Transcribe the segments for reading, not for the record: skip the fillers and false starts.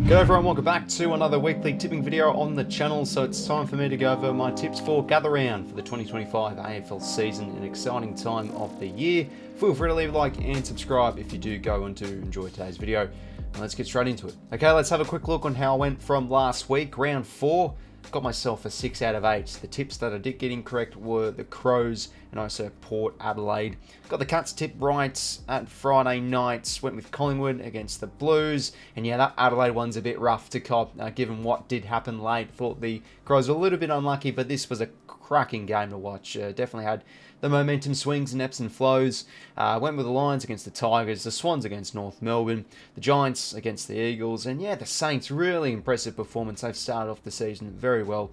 G'day everyone, welcome back to another weekly tipping video on the channel. So it's time for me to go over my tips for gather round for the 2025 AFL season, an exciting time of the year. Feel free to leave a like and subscribe if you do go on to enjoy today's video. And let's get straight into it. Okay, let's have a quick look on how I went from last week. Round 4, got myself a 6 out of 8. The tips that I did get incorrect were the Crows and also Port Adelaide. Got the Cats tip right at Friday night. Went with Collingwood against the Blues. And yeah, that Adelaide one's a bit rough to cop, given what did happen late. Thought the Crows were a little bit unlucky, but this was a cracking game to watch. Definitely had the momentum swings and ebbs and flows. Went with the Lions against the Tigers, the Swans against North Melbourne, the Giants against the Eagles, and yeah, the Saints, really impressive performance. They've started off the season very well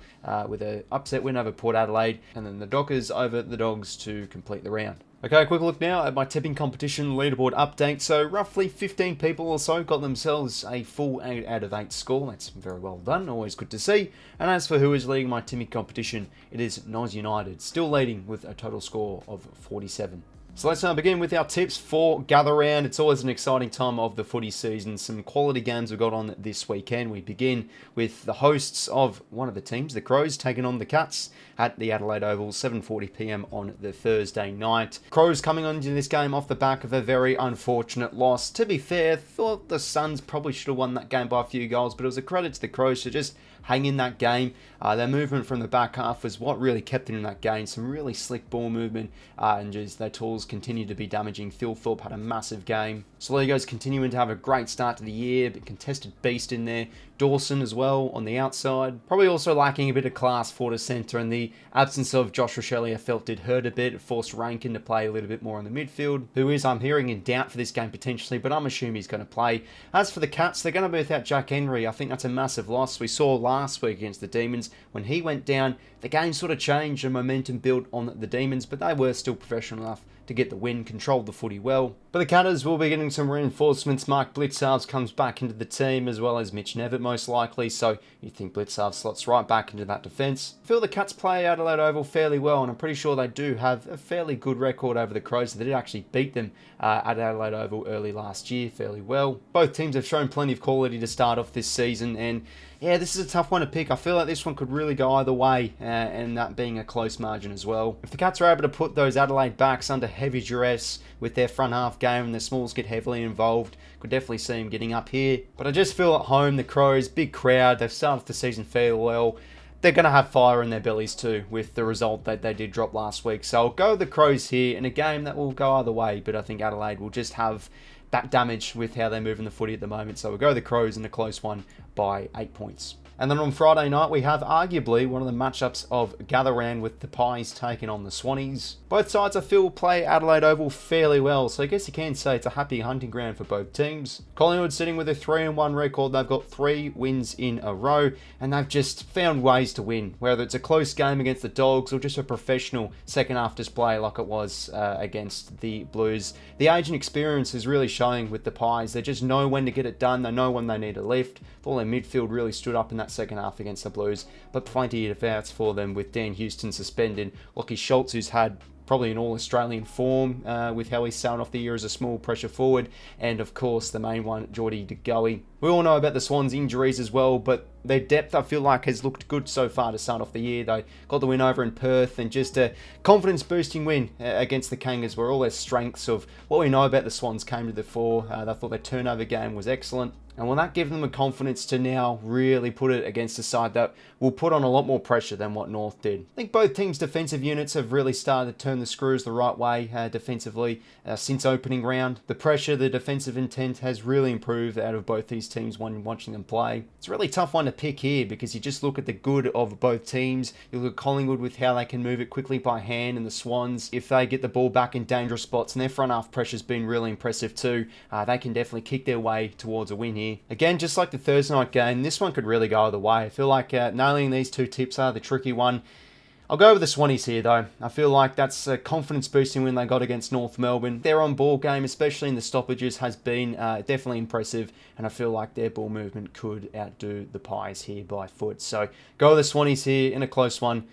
with an upset win over Port Adelaide, and then the Dockers over the Dogs to complete the round. Okay, a quick look now at my tipping competition leaderboard update. So roughly 15 people or so got themselves a full 8 out of 8 score. That's very well done, always good to see. And as for who is leading my tipping competition, it is 𝐼𝐻𝐿𝐴 United, still leading with a total score of 47. So let's now begin with our tips for gather round. It's always an exciting time of the footy season. Some quality games we've got on this weekend. We begin with the hosts of one of the teams, the Crows, taking on the Cats at the Adelaide Oval, 7:40 p.m. on the Thursday night. Crows coming onto this game off the back of a very unfortunate loss. To be fair, thought the Suns probably should have won that game by a few goals, but it was a credit to the Crows to just hang in that game. Their movement from the back half was what really kept them in that game. Some really slick ball movement, and just their tools continued to be damaging. 𝐓𝐿𝐴 had a massive game. Sligo's continuing to have a great start to the year, but contested beast in there. Dawson as well on the outside. Probably also lacking a bit of class for the centre, and the absence of Josh Rochelle I felt did hurt a bit. It forced Rankin to play a little bit more in the midfield, who is, I'm hearing, in doubt for this game potentially, but I'm assuming he's going to play. As for the Cats, they're going to be without Jack Henry. I think that's a massive loss. We saw last week against the Demons, when he went down, the game sort of changed and momentum built on the Demons, but they were still professional enough to get the win, controlled the footy well. But the Catters will be getting some reinforcements. Mark Blicavs comes back into the team, as well as Mitch Nevitt most likely, so you think Blicavs slots right back into that defence. I feel the Cats play Adelaide Oval fairly well, and I'm pretty sure they do have a fairly good record over the Crows. They did actually beat them at Adelaide Oval early last year fairly well. Both teams have shown plenty of quality to start off this season, and yeah, this is a tough one to pick. I feel like this one could really go either way, and that being a close margin as well. If the Cats are able to put those Adelaide backs under heavy duress with their front half game and the Smalls get heavily involved, could definitely see them getting up here. But I just feel at home, the Crows, big crowd, they've started the season fairly well. They're going to have fire in their bellies too with the result that they did drop last week. So I'll go with the Crows here in a game that will go either way, but I think Adelaide will just have that damage with how they're moving the footy at the moment. So we'll go the Crows in a close one by 8 points. And then on Friday night, we have arguably one of the matchups of gather round with the Pies taking on the Swannies. Both sides, I feel, play Adelaide Oval fairly well, so I guess you can say it's a happy hunting ground for both teams. Collingwood sitting with a 3-1 record. They've got 3 wins in a row, and they've just found ways to win, whether it's a close game against the Dogs or just a professional second half display like it was against the Blues. The age and experience is really showing with the Pies. They just know when to get it done. They know when they need a lift. All their midfield really stood up in that second half against the Blues, but plenty of outs for them with Dan Houston suspended. 𝘬𝐼𝐿𝐴, who's had probably an all-Australian form with how he's starting off the year as a small pressure forward, and of course the main one, 𝘬𝐿𝐴. We all know about the Swans' injuries as well, but their depth I feel like has looked good so far to start off the year. They got the win over in Perth, and just a confidence-boosting win against the Kangas, where all their strengths of what we know about the Swans came to the fore. They thought their turnover game was excellent, and will that give them the confidence to now really put it against a side that will put on a lot more pressure than what North did. I think both teams' defensive units have really started to turn the screws the right way defensively since opening round. The pressure, the defensive intent has really improved out of both these teams when watching them play. It's a really tough one to pick here because you just look at the good of both teams. You look at Collingwood with how they can move it quickly by hand, and the Swans, if they get the ball back in dangerous spots, and their front half pressure's been really impressive too, they can definitely kick their way towards a win here. Again, just like the Thursday night game, this one could really go either way. I feel like nailing these two tips are the tricky one. I'll go with the Swannies here though. I feel like that's a confidence boosting win they got against North Melbourne. Their on ball game, especially in the stoppages, has been definitely impressive, and I feel like their ball movement could outdo the Pies here by foot. So go with the Swannies here in a close one.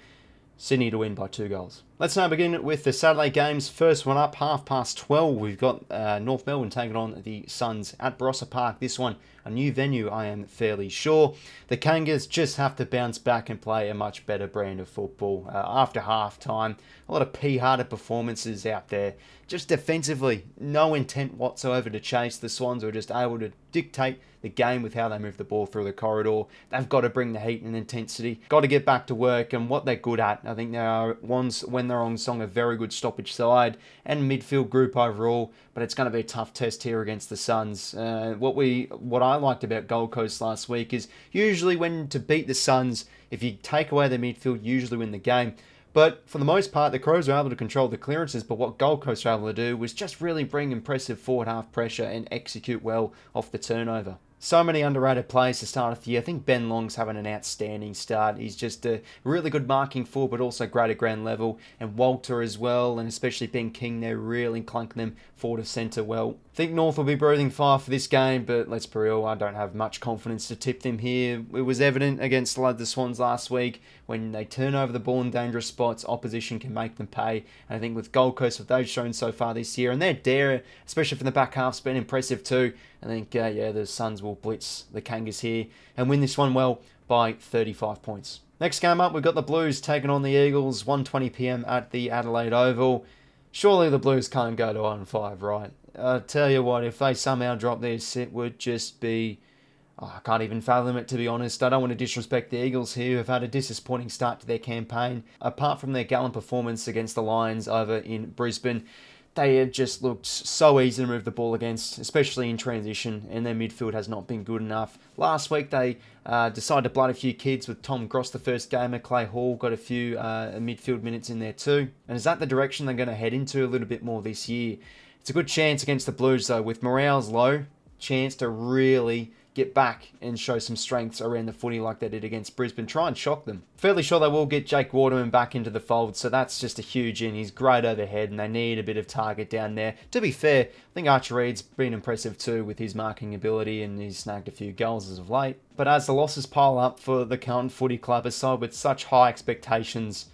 Sydney to win by 2 goals. Let's now begin with the Saturday games. First one up, 12:30. We've got North Melbourne taking on the Suns at Barossa Park. This one, a new venue, I am fairly sure. The Kangas just have to bounce back and play a much better brand of football. After half-time, a lot of pea-hearted performances out there. Just defensively, no intent whatsoever to chase. The Swans were just able to dictate the game with how they move the ball through the corridor. They've got to bring the heat and intensity. Got to get back to work, and what they're good at. I think they are, when they're on song, a very good stoppage side and midfield group overall, but it's going to be a tough test here against the Suns. What I liked about Gold Coast last week is usually when to beat the Suns, if you take away their midfield, usually win the game. But for the most part, the Crows were able to control the clearances, but what Gold Coast were able to do was just really bring impressive forward half pressure and execute well off the turnover. So many underrated players to start off the year. I think Ben Long's having an outstanding start. He's just a really good marking forward, but also great at ground level. And Walter as well, and especially Ben King, they're really clunking them forward to centre well. I think North will be breathing fire for this game, but let's be real, I don't have much confidence to tip them here. It was evident against the Swans last week. When they turn over the ball in dangerous spots, opposition can make them pay. And I think with Gold Coast, what they've shown so far this year, and their dare, especially from the back half, has been impressive too. I think, the Suns will blitz the Kangas here and win this one well by 35 points. Next game up, we've got the Blues taking on the Eagles, 1:20 p.m. at the Adelaide Oval. Surely the Blues can't go to 1-5, right? I tell you what, if they somehow drop this, it would just be... I can't even fathom it, to be honest. I don't want to disrespect the Eagles here, who have had a disappointing start to their campaign. Apart from their gallant performance against the Lions over in Brisbane, they have just looked so easy to move the ball against, especially in transition, and their midfield has not been good enough. Last week, they decided to blood a few kids with Tom Gross the first game, and Clay Hall got a few midfield minutes in there too. And is that the direction they're going to head into a little bit more this year? It's a good chance against the Blues, though, with morale's low, chance to really get back and show some strengths around the footy like they did against Brisbane. Try and shock them. Fairly sure they will get Jake Waterman back into the fold, so that's just a huge in. He's great overhead, and they need a bit of target down there. To be fair, I think 𝐼𝐻𝐿𝐴 been impressive too with his marking ability, and he's snagged a few goals as of late. But as the losses pile up for the Carlton Footy Club, a side with such high expectations,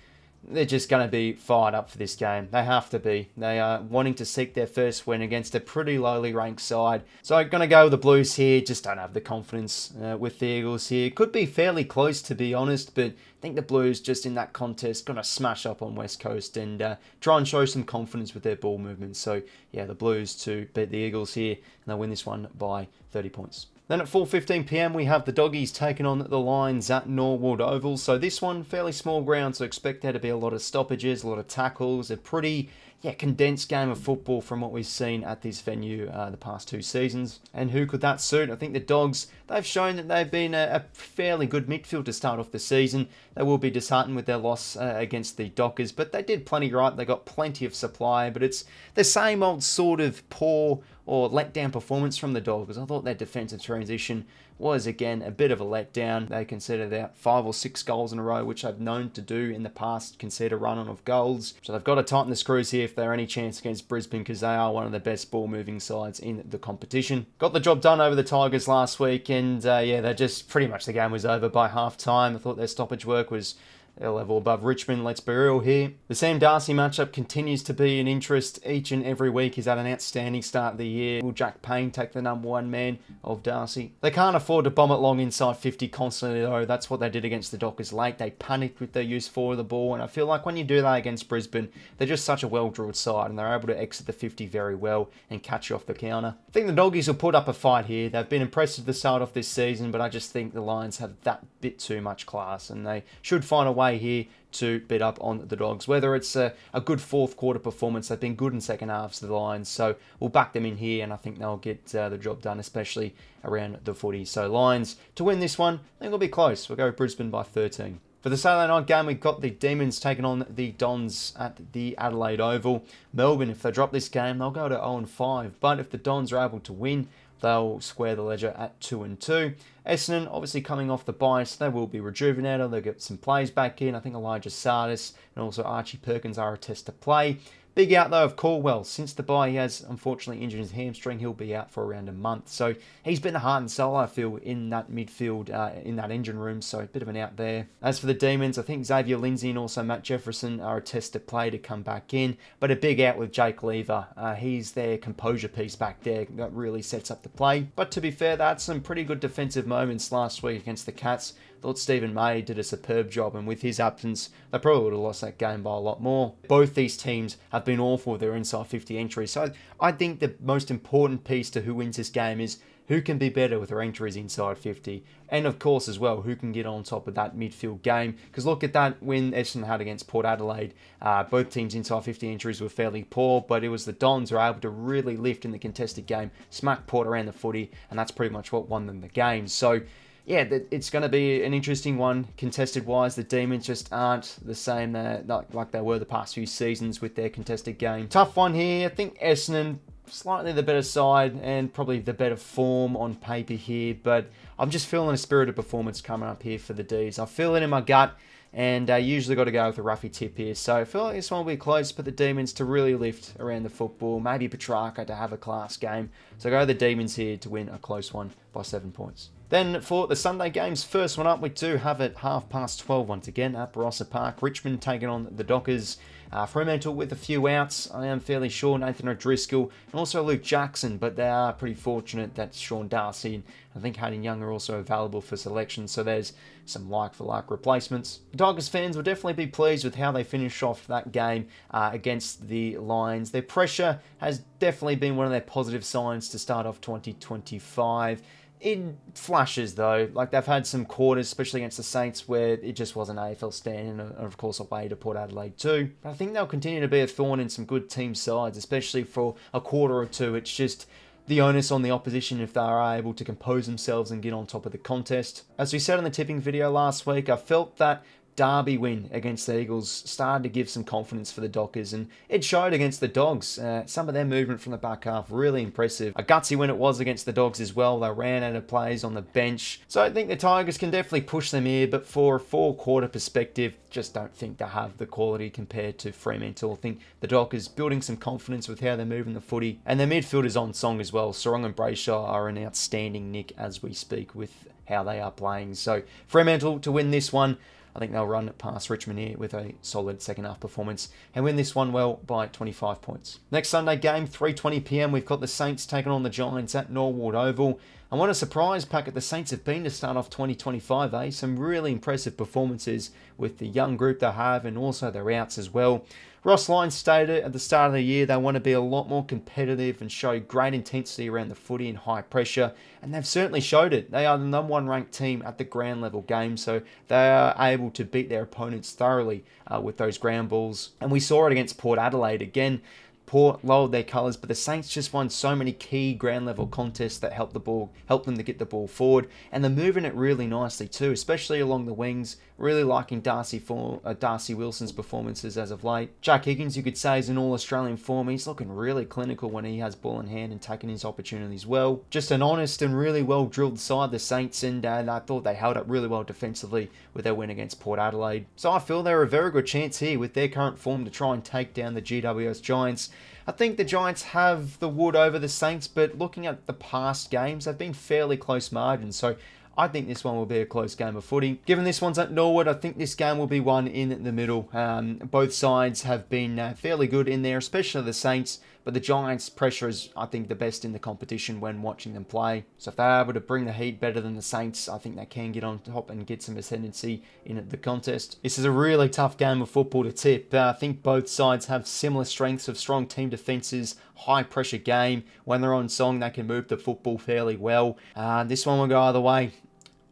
they're just going to be fired up for this game. They have to be. They are wanting to seek their first win against a pretty lowly ranked side. So I'm going to go with the Blues here. Just don't have the confidence with the Eagles here. Could be fairly close, to be honest, but I think the Blues, just in that contest, going to smash up on West Coast and try and show some confidence with their ball movement. So yeah, the Blues to beat the Eagles here, and they'll win this one by 30 points. Then at 4:15 p.m, we have the Doggies taking on the Lions at Norwood Oval. So this one, fairly small ground, so expect there to be a lot of stoppages, a lot of tackles, a pretty condensed game of football from what we've seen at this venue the past 2 seasons. And who could that suit? I think the Dogs, they've shown that they've been a fairly good midfield to start off the season. They will be disheartened with their loss against the Dockers, but they did plenty right. They got plenty of supply, but it's the same old sort of poor or letdown performance from the Dogs. I thought their defensive transition was, again, a bit of a letdown. They conceded out 5 or 6 goals in a row, which I've known to do in the past, concede a run-on of goals. So they've got to tighten the screws here if they're any chance against Brisbane, because they are one of the best ball-moving sides in the competition. Got the job done over the Tigers last week, and they just pretty much the game was over by half-time. I thought their stoppage work was a level above Richmond, let's be real here. The Sam Darcy matchup continues to be an interest each and every week. He's had an outstanding start of the year. Will Jack Payne take the #1 man of Darcy? They can't afford to bomb it long inside 50 constantly, though. That's what they did against the Dockers late. They panicked with their use for the ball, and I feel like when you do that against Brisbane, they're just such a well-drilled side, and they're able to exit the 50 very well and catch you off the counter. I think the Doggies will put up a fight here. They've been impressive to start off this season, but I just think the Lions have that bit too much class, and they should find a way here to beat up on the Dogs. Whether it's a good fourth quarter performance, they've been good in second halves to the Lions, so we'll back them in here, and I think they'll get the job done, especially around the footy. So Lions to win this one. I think it'll be close. We'll go with Brisbane by 13. For the Saturday night game, we've got the Demons taking on the Dons at the Adelaide Oval. Melbourne, if they drop this game, they'll go to 0-5, but if the Dons are able to win, they'll square the ledger at 2-2. Essendon, obviously coming off the bye, so they will be rejuvenated. They'll get some plays back in. I think 𝐼𝐻𝐿𝐴 𝐴𝐿𝐴 and also Archie Perkins are a test to play. Big out though of Caldwell. Since the bye, he has unfortunately injured his hamstring. He'll be out for around a month. So he's been the heart and soul, I feel, in that midfield, in that engine room. So a bit of an out there. As for the Demons, I think Xavier Lindsay and also Matt Jefferson are a test to play to come back in. But a big out with Jake Lever. He's their composure piece back there. That really sets up the play. But to be fair, they had some pretty good defensive moments last week against the Cats. Thought Stephen May did a superb job, and with his absence, they probably would have lost that game by a lot more. Both these teams have been awful with their inside 50 entries, so I think the most important piece to who wins this game is who can be better with their entries inside 50, and of course as well, who can get on top of that midfield game. Because look at that win Essendon had against Port Adelaide. Both teams' inside 50 entries were fairly poor, but it was the Dons who were able to really lift in the contested game, smack Port around the footy, and that's pretty much what won them the game. So yeah, it's going to be an interesting one, contested-wise. The Demons just aren't the same like they were the past few seasons with their contested game. Tough one here. I think Essendon, slightly the better side and probably the better form on paper here, but I'm just feeling a spirited performance coming up here for the Ds. I feel it in my gut, and usually got to go with a roughy tip here. So I feel like this one will be close, but the Demons to really lift around the football. Maybe Petrarca to have a class game. So go the Demons here to win a close one by 7 points. Then for the Sunday games, first one up, we do have it 12:30 once again at Barossa Park. Richmond taking on the Dockers. Fremantle with a few outs. I am fairly sure Nathan O'Driscoll and also Luke Jackson, but they are pretty fortunate that Sean Darcy and I think Hayden Young are also available for selection, so there's some like-for-like replacements. Tigers fans will definitely be pleased with how they finish off that game against the Lions. Their pressure has definitely been one of their positive signs to start off 2025. In flashes though, like they've had some quarters, especially against the Saints, where it just wasn't AFL stand, and of course away to Port Adelaide too. But I think they'll continue to be a thorn in some good team sides, especially for a quarter or two. It's just the onus on the opposition if they are able to compose themselves and get on top of the contest. As we said in the tipping video last week, I felt that Derby win against the Eagles started to give some confidence for the Dockers, and it showed against the Dogs. Some of their movement from the back half, really impressive. A gutsy win it was against the Dogs as well. They ran out of plays on the bench. So I think the Tigers can definitely push them here, but for a four-quarter perspective, just don't think they have the quality compared to Fremantle. I think the Dockers building some confidence with how they're moving the footy, and their midfield is on song as well. Sarong and Brayshaw are an outstanding nick as we speak with how they are playing. So Fremantle to win this one. I think they'll run past Richmond here with a solid second half performance and win this one well by 25 points. Next Sunday game, 3:20 PM, we've got the Saints taking on the Giants at Norwood Oval. And what a surprise packet the Saints have been to start off 2025, eh? Some really impressive performances with the young group they have and also their outs as well. Ross Lyons stated at the start of the year they want to be a lot more competitive and show great intensity around the footy and high pressure, and they've certainly showed it. They are the number one ranked team at the ground level game, so they are able to beat their opponents thoroughly with those ground balls. And we saw it against Port Adelaide again. Port lowered their colours, but the Saints just won so many key ground level contests that helped them to get the ball forward, and they're moving it really nicely too, especially along the wings. Really liking Darcy Wilson's performances as of late. Jack Higgins, you could say, is in all-Australian form. He's looking really clinical when he has ball in hand and taking his opportunities well. Just an honest and really well-drilled side, the Saints, and I thought they held up really well defensively with their win against Port Adelaide. So I feel they're a very good chance here with their current form to try and take down the GWS Giants. I think the Giants have the wood over the Saints, but looking at the past games, they've been fairly close margins, so I think this one will be a close game of footy. Given this one's at Norwood, I think this game will be one in the middle. Both sides have been fairly good in there, especially the Saints, but the Giants' pressure is, I think, the best in the competition when watching them play. So if they're able to bring the heat better than the Saints, I think they can get on top and get some ascendancy in the contest. This is a really tough game of football to tip. I think both sides have similar strengths of strong team defences, high pressure game. When they're on song, they can move the football fairly well. This one will go either way.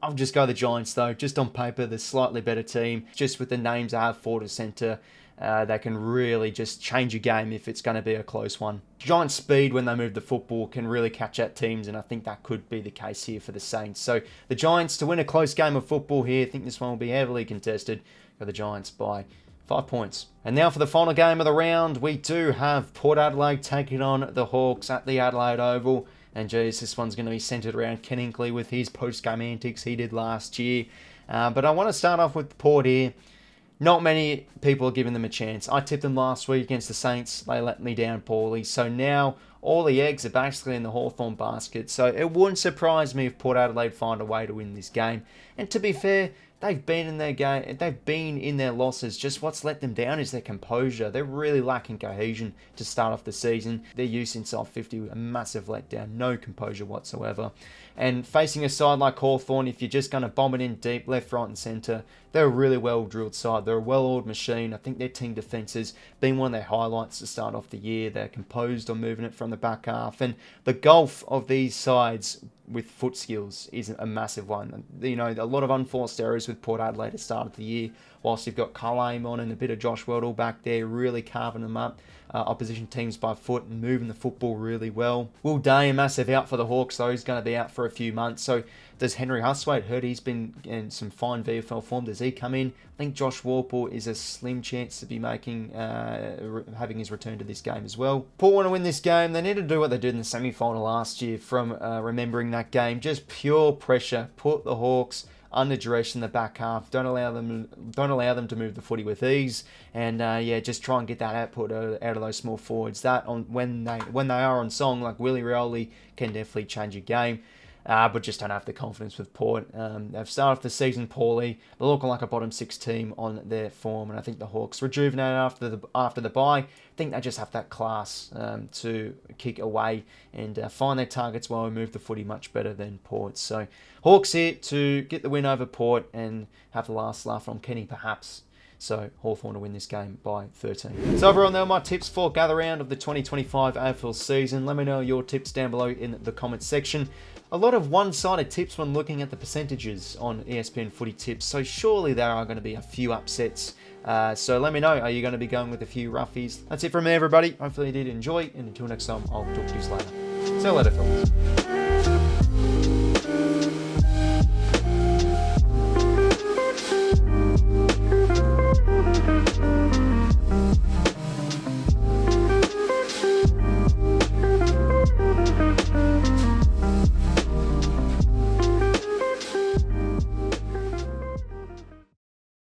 I'll just go the Giants though. Just on paper, the slightly better team. Just with the names I have forward to centre, they can really just change a game if it's going to be a close one. Giants' speed when they move the football can really catch out teams, and I think that could be the case here for the Saints. So the Giants to win a close game of football here. I think this one will be heavily contested. Go the Giants by 5 points. And now for the final game of the round, we do have Port Adelaide taking on the Hawks at the Adelaide Oval. And geez, this one's going to be centred around Ken Hinkley with his post-game antics he did last year. But I want to start off with Port here. Not many people are giving them a chance. I tipped them last week against the Saints. They let me down poorly. So now all the eggs are basically in the Hawthorn basket. So it wouldn't surprise me if Port Adelaide find a way to win this game. And to be fair, they've been in their game. They've been in their losses. Just what's let them down is their composure. They're really lacking cohesion to start off the season. Their use inside 50, a massive letdown. No composure whatsoever. And facing a side like Hawthorn, if you're just going to bomb it in deep, left, right and centre, they're a really well-drilled side. They're a well-oiled machine. I think their team defence has been one of their highlights to start off the year. They're composed on moving it from the back half. And the gulf of these sides with foot skills is a massive one. You know, a lot of unforced errors with Port Adelaide at the start of the year, whilst you've got 𝐼𝐴 on and a bit of Josh Weddle back there, really carving them up. Opposition teams by foot and moving the football really well. Will Day, a massive out for the Hawks, though. He's going to be out for a few months. So does 𝐼𝐴𝐻𝐪? Heard he's been in some fine VFL form. Does he come in? I think Josh 𝐕𝗶𝗟 is a slim chance to be making, having his return to this game as well. Port want to win this game. They need to do what they did in the semi-final last year from remembering that game. Just pure pressure. Put the Hawks under duress in the back half. Don't allow them to move the footy with ease, and yeah, just try and get that output out of those small forwards. That on when they are on song, like Willie Rioli, can definitely change a game. But just don't have the confidence with Port. They've started off the season poorly. They're looking like a bottom 6 team on their form, and I think the Hawks rejuvenated after the bye. I think they just have that class to kick away and find their targets while we move the footy much better than Port. So Hawks here to get the win over Port and have the last laugh on Kenny perhaps. So Hawthorn to win this game by 13. So everyone, there are my tips for gather round of the 2025 AFL season. Let me know your tips down below in the comments section. A lot of one-sided tips when looking at the percentages on ESPN Footy Tips, so surely there are going to be a few upsets. So let me know, are you going to be going with a few roughies? That's it from me, everybody. Hopefully you did enjoy, and until next time, I'll talk to you later. See you later, fellas.